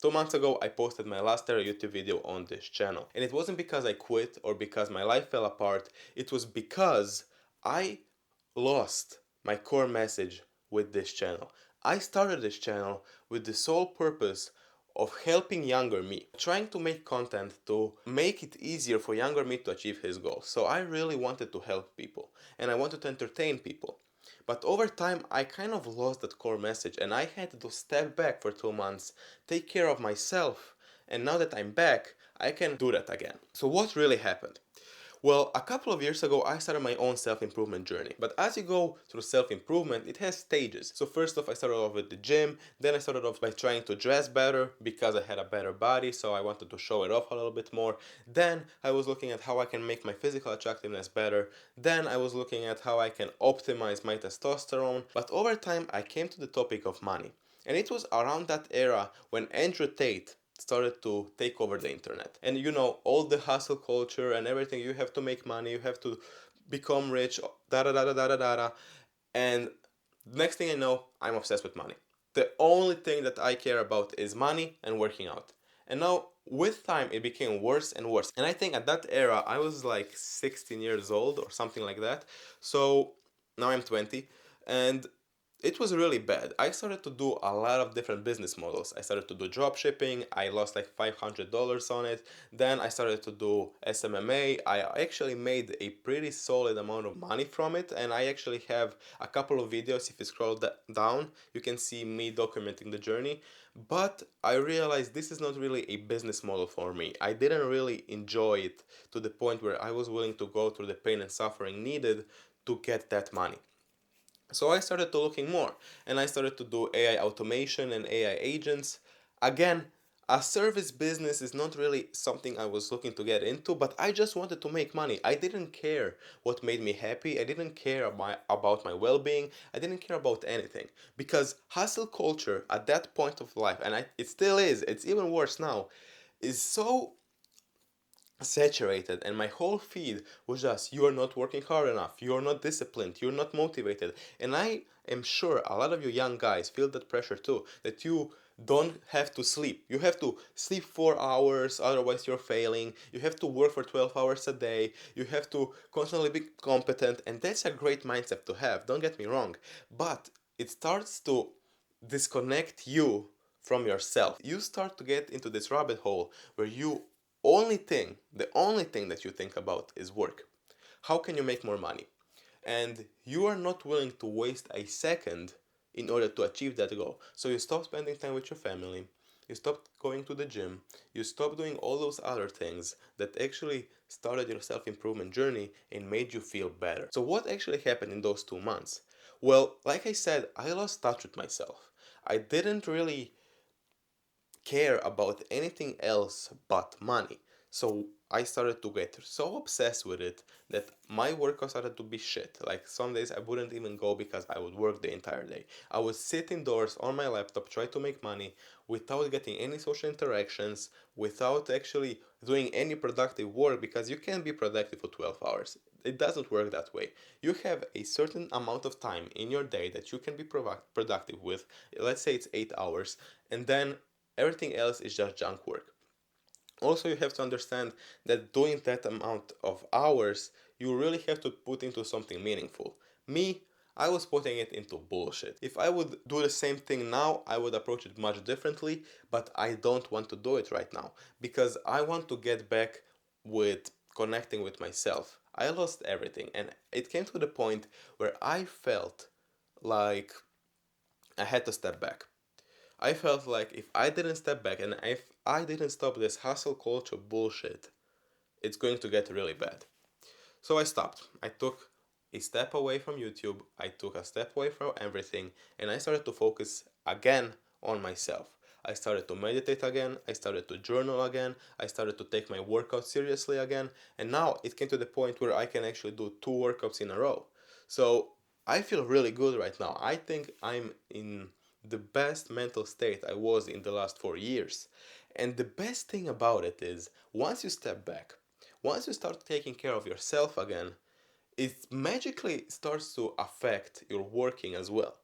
2 months ago, I posted my last ever YouTube video on this channel. And it wasn't because I quit or because my life fell apart. It was because I lost my core message with this channel. I started this channel with the sole purpose of helping younger me, trying to make content to make it easier for younger me to achieve his goals. So I really wanted to help people and I wanted to entertain people. But over time, I kind of lost that core message and I had to step back for 2 months, take care of myself, and now that I'm back, I can do that again. So, what really happened? Well, a couple of years ago, I started my own self-improvement journey. But as you go through self-improvement, it has stages. So first off, I started off with the gym. Then I started off by trying to dress better because I had a better body, so I wanted to show it off a little bit more. Then I was looking at how I can make my physical attractiveness better. Then I was looking at how I can optimize my testosterone. But over time, I came to the topic of money. And it was around that era when Andrew Tate started to take over the internet. And you know, all the hustle culture and everything, you have to make money, you have to become rich, da da da da da da da. And next thing I know, I'm obsessed with money. The only thing that I care about is money and working out. And now, with time, it became worse and worse. And I think at that era, I was like 16 years old or something like that. So now I'm 20. And it was really bad. I started to do a lot of different business models. I started to do drop shipping. I lost like $500 on it. Then I started to do SMMA. I actually made a pretty solid amount of money from it. And I actually have a couple of videos. If you scroll down, you can see me documenting the journey. But I realized this is not really a business model for me. I didn't really enjoy it to the point where I was willing to go through the pain and suffering needed to get that money. So I started to looking more and I started to do AI automation and AI agents. Again, a service business is not really something I was looking to get into, but I just wanted to make money. I didn't care what made me happy. I didn't care about my well-being. I didn't care about anything because hustle culture at that point of life, and it still is, it's even worse now, is so saturated, and my whole feed was just, you are not working hard enough, you're not disciplined, you're not motivated. And I am sure a lot of you young guys feel that pressure too, that you don't have to sleep. You have to sleep 4 hours, otherwise you're failing. You have to work for 12 hours a day. You have to constantly be competent, and that's a great mindset to have, don't get me wrong. But it starts to disconnect you from yourself. You start to get into this rabbit hole where the only thing that you think about is work. How can you make more money? And you are not willing to waste a second in order to achieve that goal. So you stop spending time with your family, you stop going to the gym, you stop doing all those other things that actually started your self improvement journey and made you feel better. So, what actually happened in those 2 months? Well, like I said, I lost touch with myself. I didn't really care about anything else but money. So I started to get so obsessed with it that my workout started to be shit. Like some days I wouldn't even go because I would work the entire day. I would sit indoors on my laptop, try to make money without getting any social interactions, without actually doing any productive work because you can't be productive for 12 hours. It doesn't work that way. You have a certain amount of time in your day that you can be productive with. Let's say it's 8 hours, and then everything else is just junk work. Also, you have to understand that doing that amount of hours, you really have to put into something meaningful. Me, I was putting it into bullshit. If I would do the same thing now, I would approach it much differently, but I don't want to do it right now because I want to get back with connecting with myself. I lost everything, and it came to the point where I felt like I had to step back. I felt like if I didn't step back and if I didn't stop this hustle culture bullshit, it's going to get really bad. So I stopped. I took a step away from YouTube, I took a step away from everything, and I started to focus again on myself. I started to meditate again, I started to journal again, I started to take my workout seriously again, and now it came to the point where I can actually do 2 workouts in a row. So I feel really good right now. I think I'm in the best mental state I was in the last 4 years. And the best thing about it is once you step back, once you start taking care of yourself again, it magically starts to affect your working as well.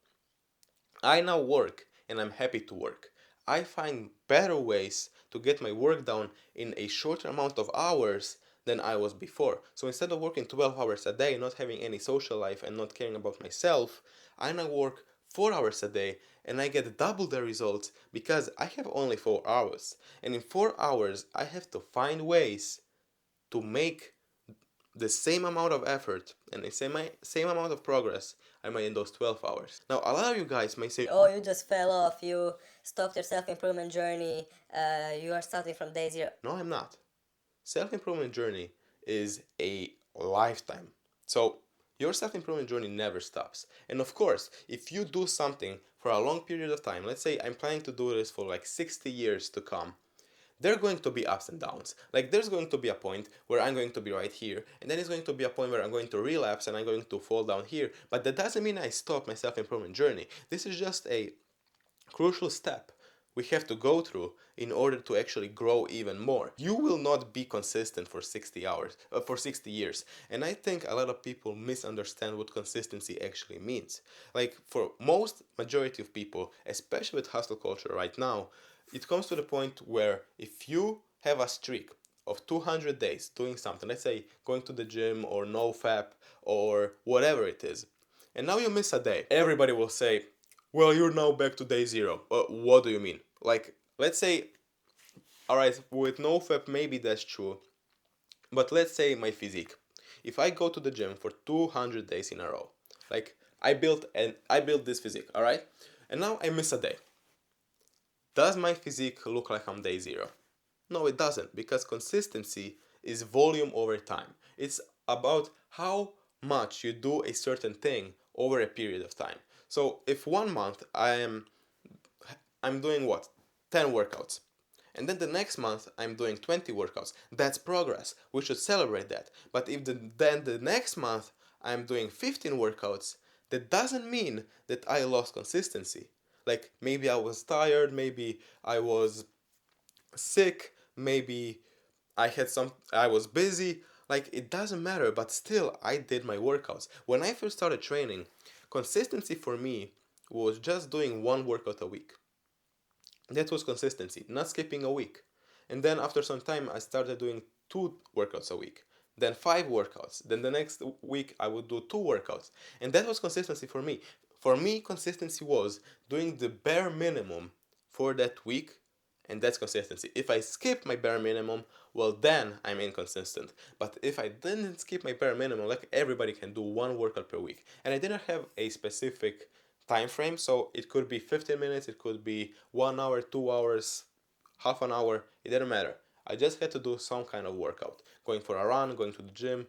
I now work and I'm happy to work. I find better ways to get my work done in a shorter amount of hours than I was before. So instead of working 12 hours a day, not having any social life and not caring about myself, I now work 4 hours a day and I get double the results because I have only 4 hours. And in 4 hours, I have to find ways to make the same amount of effort and the same amount of progress I made in those 12 hours. Now, a lot of you guys may say, Oh, you just fell off, you stopped your self-improvement journey, you are starting from day zero. no, I'm not. Self-improvement journey is a lifetime. So your self-improvement journey never stops. And of course, if you do something for a long period of time, let's say I'm planning to do this for like 60 years to come, there are going to be ups and downs. Like there's going to be a point where I'm going to be right here, and then it's going to be a point where I'm going to relapse and I'm going to fall down here. But that doesn't mean I stop my self-improvement journey. This is just a crucial step we have to go through in order to actually grow even more. You will not be consistent for 60 hours, for 60 years. And I think a lot of people misunderstand what consistency actually means. Like for most majority of people, especially with hustle culture right now, it comes to the point where if you have a streak of 200 days doing something, let's say going to the gym or no fap or whatever it is, and now you miss a day, everybody will say, well, you're now back to day zero. What do you mean? Like, let's say, all right, with no fap, maybe that's true. But let's say my physique. If I go to the gym for 200 days in a row, like I built this physique, all right, and now I miss a day. Does my physique look like I'm day zero? No, it doesn't, because consistency is volume over time. It's about how much you do a certain thing over a period of time. So if 1 month I'm doing what? 10 workouts. And then the next month I'm doing 20 workouts. That's progress. We should celebrate that. But if then the next month I'm doing 15 workouts, that doesn't mean that I lost consistency. Like maybe I was tired, maybe I was sick, maybe I was busy. Like it doesn't matter, but still I did my workouts. When I first started training, consistency for me was just doing one workout a week. That was consistency, not skipping a week. And then after some time, I started doing 2 workouts a week, then 5 workouts. Then the next week, I would do 2 workouts. And that was consistency for me. For me, consistency was doing the bare minimum for that week, and that's consistency. If I skip my bare minimum, well, then I'm inconsistent. But if I didn't skip my bare minimum, like everybody can do one workout per week, and I didn't have a specific time frame, so it could be 15 minutes, it could be 1 hour, 2 hours, half an hour, it didn't matter. I just had to do some kind of workout, going for a run, going to the gym,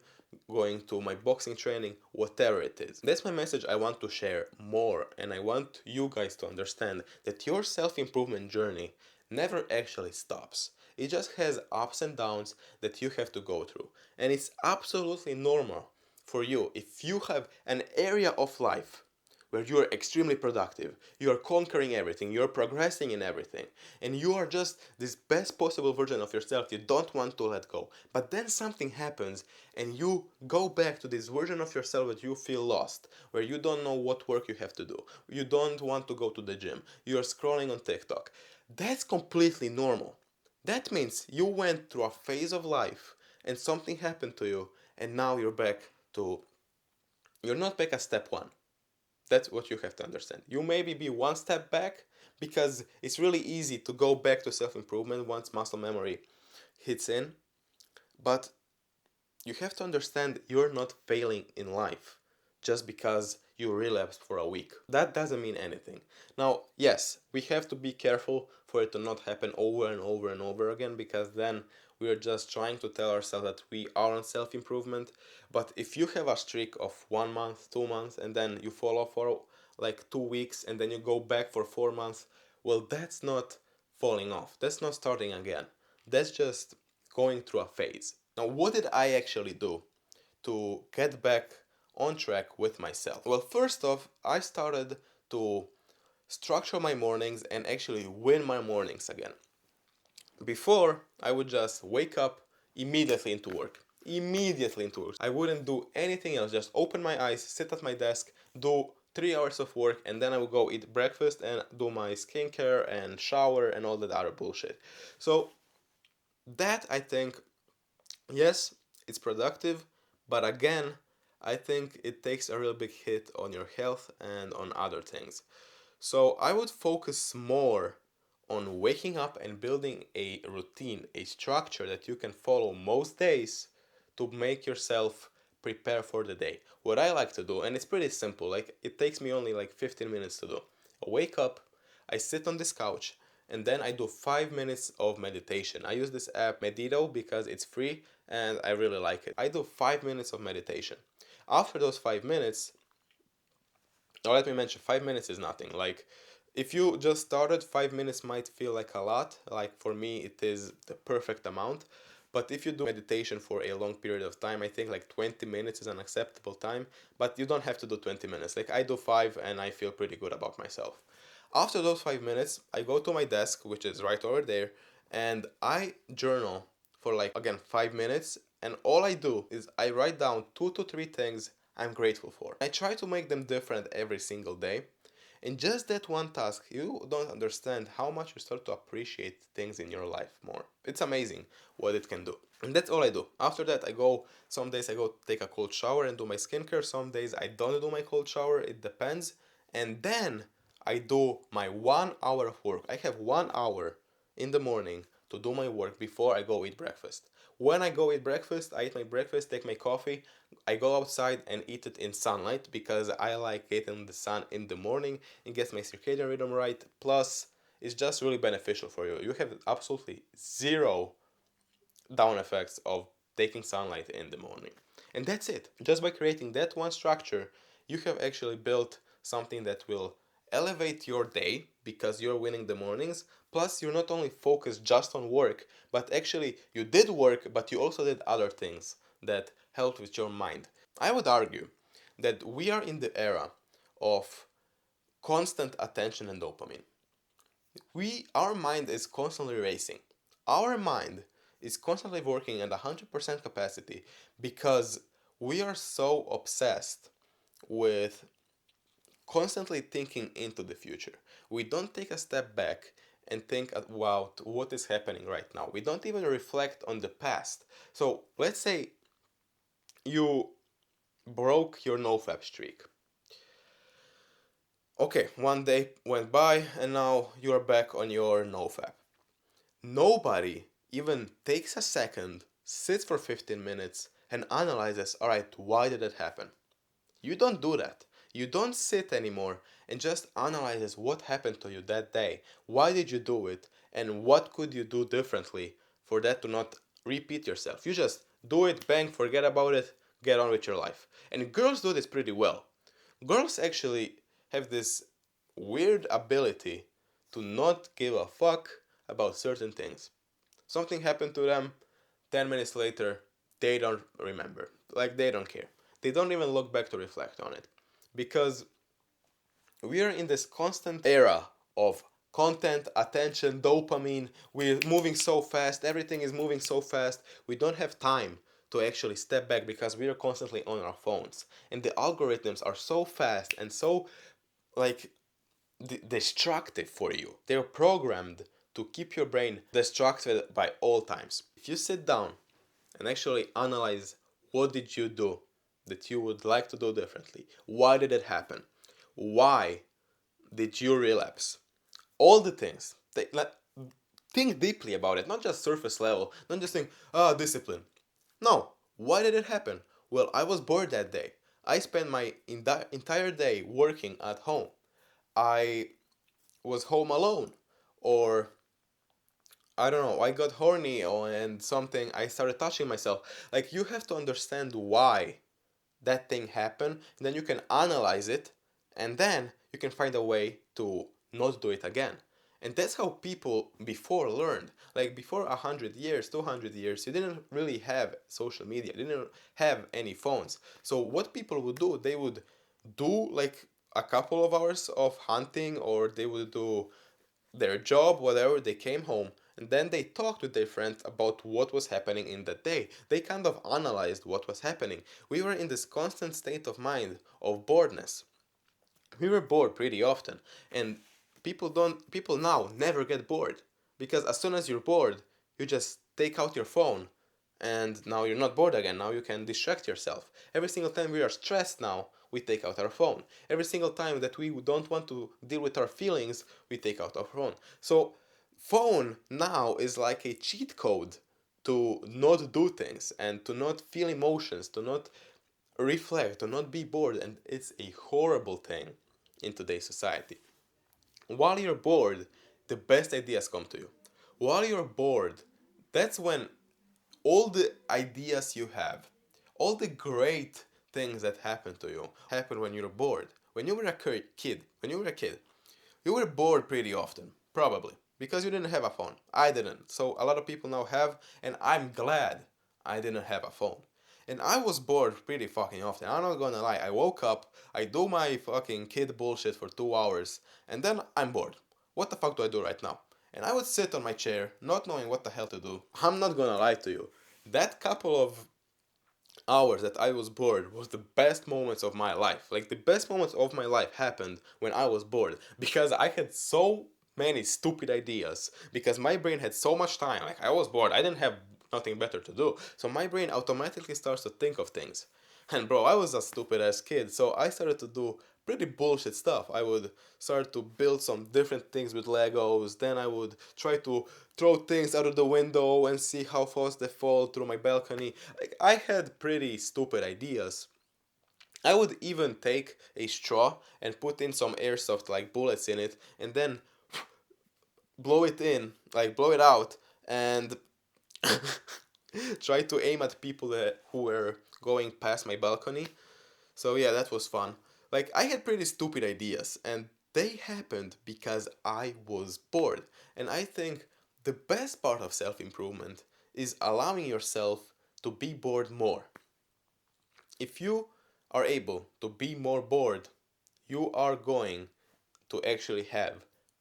going to my boxing training, whatever it is. That's my message I want to share more, and I want you guys to understand that your self-improvement journey never actually stops. It just has ups and downs that you have to go through. And it's absolutely normal for you if you have an area of life where you are extremely productive, you are conquering everything, you're progressing in everything, and you are just this best possible version of yourself you don't want to let go. But then something happens and you go back to this version of yourself that you feel lost, where you don't know what work you have to do, you don't want to go to the gym, you're scrolling on TikTok. That's completely normal. That means you went through a phase of life and something happened to you, and now you're not back at step one. That's what you have to understand. You maybe be one step back because it's really easy to go back to self improvement once muscle memory hits in, but you have to understand you're not failing in life just because you relapsed for a week. That doesn't mean anything. Now, yes, we have to be careful for it to not happen over and over and over again, because then we are just trying to tell ourselves that we are on self improvement. But if you have a streak of 1 month, 2 months, and then you fall off for like 2 weeks and then you go back for 4 months, well, that's not falling off. That's not starting again. That's just going through a phase. Now, what did I actually do to get back on track with myself? Well, first off, I started to structure my mornings and actually win my mornings again. Before, I would just wake up immediately into work. Immediately into work. I wouldn't do anything else, just open my eyes, sit at my desk, do 3 hours of work, and then I will go eat breakfast and do my skincare and shower and all that other bullshit. So that, I think, yes, it's productive, but again, I think it takes a real big hit on your health and on other things. So I would focus more on waking up and building a routine, a structure that you can follow most days to make yourself prepare for the day. What I like to do, and it's pretty simple, like it takes me only like 15 minutes to do. I wake up, I sit on this couch, and then I do 5 minutes of meditation. I use this app Medito because it's free and I really like it. I do 5 minutes of meditation. After those 5 minutes, now let me mention, 5 minutes is nothing. Like, if you just started, 5 minutes might feel like a lot. Like, for me, it is the perfect amount. But if you do meditation for a long period of time, I think like 20 minutes is an acceptable time. But you don't have to do 20 minutes. Like, I do five and I feel pretty good about myself. After those 5 minutes, I go to my desk, which is right over there, and I journal for like, again, 5 minutes. And all I do is I write down 2 to 3 things I'm grateful for. I try to make them different every single day. In just that one task, you don't understand how much you start to appreciate things in your life more. It's amazing what it can do. And that's all I do. After that, some days I go take a cold shower and do my skincare. Some days I don't do my cold shower. It depends. And then I do my 1 hour of work. I have 1 hour in the morning to do my work before I go eat breakfast. When I go eat breakfast, I eat my breakfast, take my coffee, I go outside and eat it in sunlight because I like getting the sun in the morning. It gets my circadian rhythm right. Plus, it's just really beneficial for you. You have absolutely zero down effects of taking sunlight in the morning. And that's it. Just by creating that one structure, you have actually built something that will elevate your day because you're winning the mornings. Plus, you're not only focused just on work, but actually you did work, but you also did other things that helped with your mind. I would argue that we are in the era of constant attention and dopamine. Our mind is constantly racing. Our mind is constantly working at 100% capacity because we are so obsessed with constantly thinking into the future. We don't take a step back and think about what is happening right now. We don't even reflect on the past. So let's say you broke your nofap streak. Okay, one day went by and now you're back on your nofap. Nobody even takes a second, sits for 15 minutes, and analyzes, alright, why did it happen? You don't do that. You don't sit anymore and just analyzes what happened to you that day. Why did you do it? And what could you do differently for that to not repeat yourself? You just do it, bang, forget about it, get on with your life. And girls do this pretty well. Girls actually have this weird ability to not give a fuck about certain things. Something happened to them, 10 minutes later, they don't remember. Like, they don't care. They don't even look back to reflect on it. Because we are in this constant era of content, attention, dopamine. We're moving so fast, everything is moving so fast. We don't have time to actually step back because we are constantly on our phones. And the algorithms are so fast and so, like, destructive for you. They're programmed to keep your brain distracted by all times. If you sit down and actually analyze what did you do that you would like to do differently, why did it happen, why did you relapse, all the things, think deeply about it, not just surface level, not just think, discipline. No, why did it happen? Well, I was bored that day. I spent my entire day working at home. I was home alone, or I don't know, I got horny and something, I started touching myself. Like, you have to understand why that thing happened, and then you can analyze it, and then you can find a way to not do it again. And that's how people before learned. Like, before 100 years, 200 years, you didn't really have social media, you didn't have any phones. So what people would do, they would do like a couple of hours of hunting, or they would do their job, whatever, they came home, and then they talked with their friends about what was happening in that day. They kind of analyzed what was happening. We were in this constant state of mind of boredness. We were bored pretty often, and people now never get bored, because as soon as you're bored, you just take out your phone, and now you're not bored again. Now you can distract yourself. Every single time we are stressed now, we take out our phone. Every single time that we don't want to deal with our feelings, we take out our phone. So phone now is like a cheat code to not do things and to not feel emotions, to not reflect, to not be bored, and it's a horrible thing in today's society. While you're bored, the best ideas come to you. While you're bored, that's when all the ideas you have, all the great things that happen to you, happen when you're bored. When you were a kid, you were bored pretty often, probably, because you didn't have a phone. I didn't. So a lot of people now have, and I'm glad I didn't have a phone. And I was bored pretty fucking often. I'm not gonna lie. I woke up, I do my fucking kid bullshit for 2 hours, and then I'm bored. What the fuck do I do right now? And I would sit on my chair, not knowing what the hell to do. I'm not gonna lie to you. That couple of hours that I was bored was the best moments of my life. Like, the best moments of my life happened when I was bored, because I had so many stupid ideas, because my brain had so much time. Like, I was bored. I didn't have nothing better to do. So my brain automatically starts to think of things. And bro, I was a stupid ass kid, so I started to do pretty bullshit stuff. I would start to build some different things with Legos, then I would try to throw things out of the window and see how fast they fall through my balcony. Like, I had pretty stupid ideas. I would even take a straw and put in some airsoft like bullets in it, and then blow it in, like blow it out, and try to aim at people who were going past my balcony. So yeah, that was fun. Like, I had pretty stupid ideas, and they happened because I was bored. And I think the best part of self-improvement is allowing yourself to be bored more. If you are able to be more bored, you are going to actually have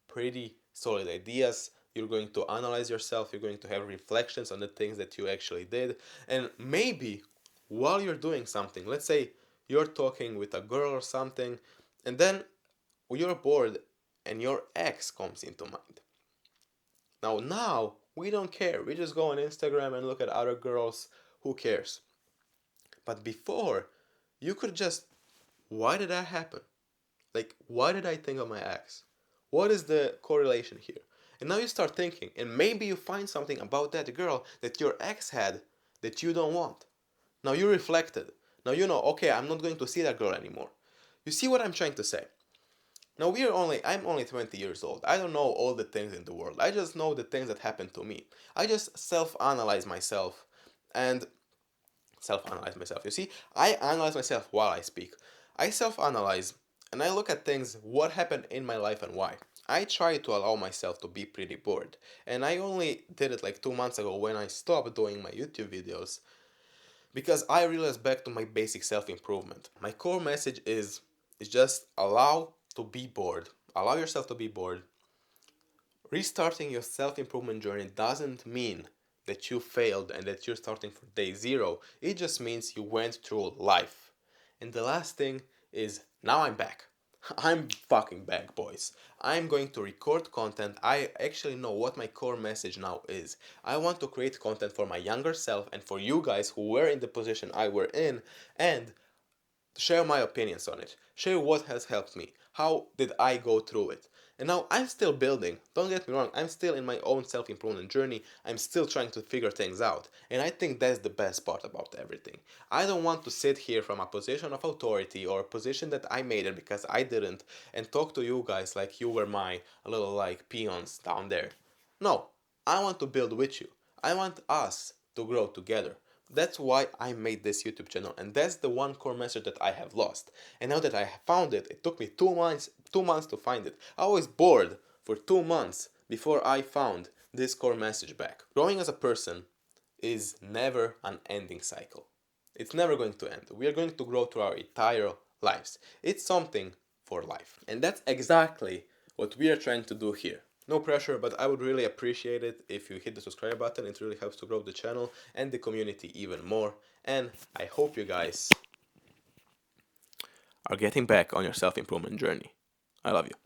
pretty solid ideas. You're going to analyze yourself, you're going to have reflections on the things that you actually did. And maybe while you're doing something, let's say you're talking with a girl or something, and then you're bored and your ex comes into mind. Now we don't care. We just go on Instagram and look at other girls. Who cares? But before, you could just, why did that happen? Like, why did I think of my ex? What is the correlation here? And now you start thinking, and maybe you find something about that girl that your ex had that you don't want. Now you reflected. Now you know, okay, I'm not going to see that girl anymore. You see what I'm trying to say? Now I'm only 20 years old. I don't know all the things in the world. I just know the things that happen to me. I just self-analyze myself and self-analyze myself. You see, I analyze myself while I speak. I self-analyze and I look at things, what happened in my life and why. I try to allow myself to be pretty bored. And I only did it like 2 months ago when I stopped doing my YouTube videos, because I realized back to my basic self-improvement. My core message is just allow to be bored. Allow yourself to be bored. Restarting your self improvement journey doesn't mean that you failed and that you're starting from day zero. It just means you went through life. And the last thing is, now I'm back. I'm fucking back, boys. I'm going to record content. I actually know what my core message now is. I want to create content for my younger self and for you guys who were in the position I were in, and share my opinions on it, share what has helped me, how did I go through it. And now I'm still building, don't get me wrong, I'm still in my own self improvement journey, I'm still trying to figure things out. And I think that's the best part about everything. I don't want to sit here from a position of authority or a position that I made it because I didn't, and talk to you guys like you were my little like peons down there. No, I want to build with you. I want us to grow together. That's why I made this YouTube channel, and that's the one core message that I have lost. And now that I have found it, it took me 2 months to find it. I was bored for 2 months before I found this core message back. Growing as a person is never an ending cycle. It's never going to end. We are going to grow through our entire lives. It's something for life. And that's exactly what we are trying to do here. No pressure, but I would really appreciate it if you hit the subscribe button. It really helps to grow the channel and the community even more. And I hope you guys are getting back on your self improvement journey. I love you.